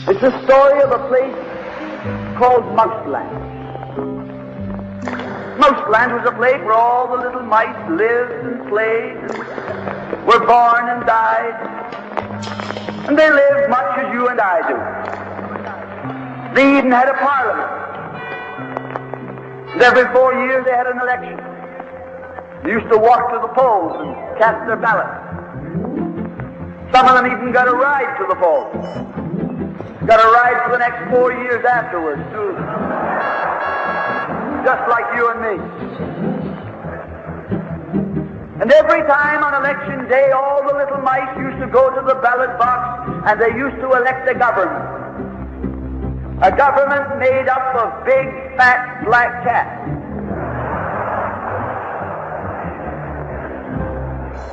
It's the story of a place called Mouseland. Mouseland was a place where all the little mice lived and played, and were born and died, and they lived much as you and I do. They even had a parliament. And every 4 years they had an election. They used to walk to the polls and cast their ballots. Some of them even got a ride to the polls. Got a ride for the next 4 years afterwards, too. Just like you and me. And every time on election day, all the little mice used to go to the ballot box and they used to elect a government. A government made up of big, fat, black cats.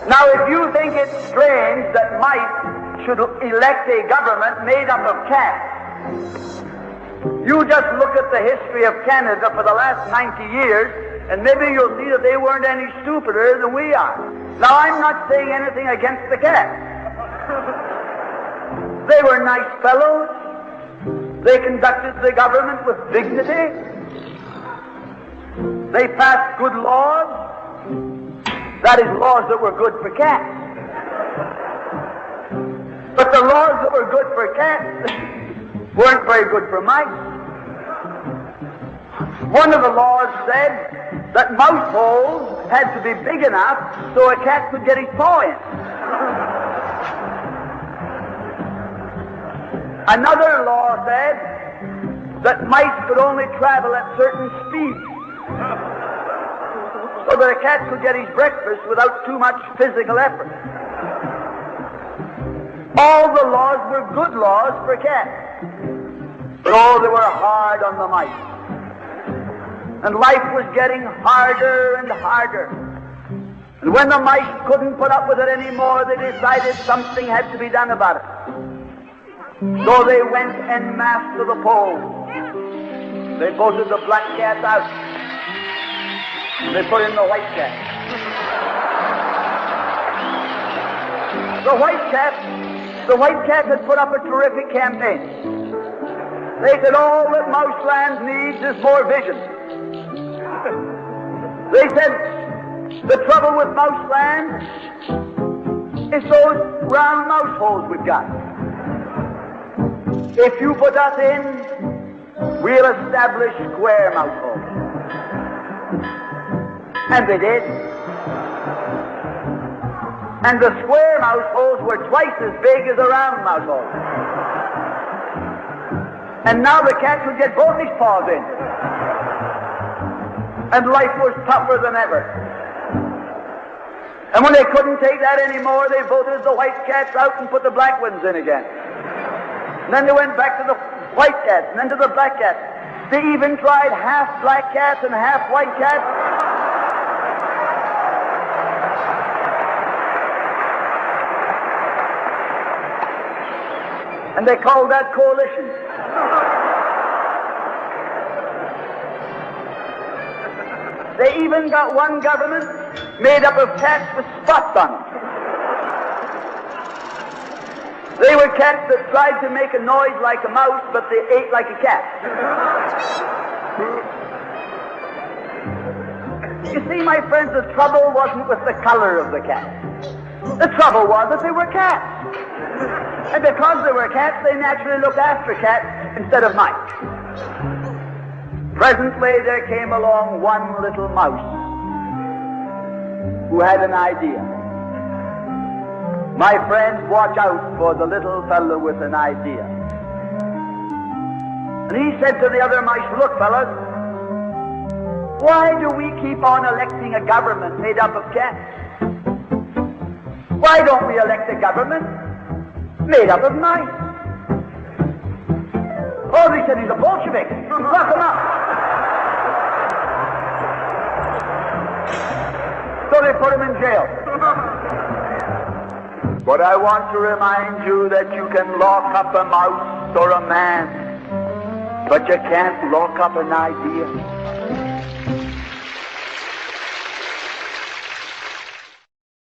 Now, if you think it's strange that mice should elect a government made up of cats, you just look at the history of Canada for the last 90 years, and maybe you'll see that they weren't any stupider than we are. Now, I'm not saying anything against the cats. They were nice fellows. They conducted the government with dignity. They passed good laws. That is, laws that were good for cats. But the laws that were good for cats weren't very good for mice. One of the laws said that mouse holes had to be big enough so a cat could get his paw in. Another law said that mice could only travel at certain speeds so that a cat could get his breakfast without too much physical effort. All the laws were good laws for cats. But oh, they were hard on the mice. And life was getting harder and harder. And when the mice couldn't put up with it anymore, they decided something had to be done about it. So they went en masse to the polls. They voted the black cat out. They put in the white cat. The white cat had put up a terrific campaign. They said all that Mouseland needs is more vision. They said the trouble with Mouseland is those round mouse holes we've got. If you put us in, we'll establish square mouse holes. And they did. And the square mouse holes were twice as big as the round mouse holes. And now the cat could get both his paws in. And life was tougher than ever. And when they couldn't take that anymore, they voted the white cats out and put the black ones in again. And then they went back to the white cats, and then to the black cats. They even tried half black cats and half white cats. And they called that coalition. They even got one government made up of cats with spots on them. They were cats that tried to make a noise like a mouse, but they ate like a cat. You see, my friends, the trouble wasn't with the color of the cat. The trouble was that they were cats. And because they were cats, they naturally looked after cats instead of mice. Presently, there came along one little mouse who had an idea. My friends, watch out for the little fellow with an idea. And he said to the other mice, look, fellas, why do we keep on electing a government made up of cats? Why don't we elect a government made up of mice? Oh, they said he's a Bolshevik. Lock him up. So they put him in jail. But I want to remind you that you can lock up a mouse or a man, but you can't lock up an idea.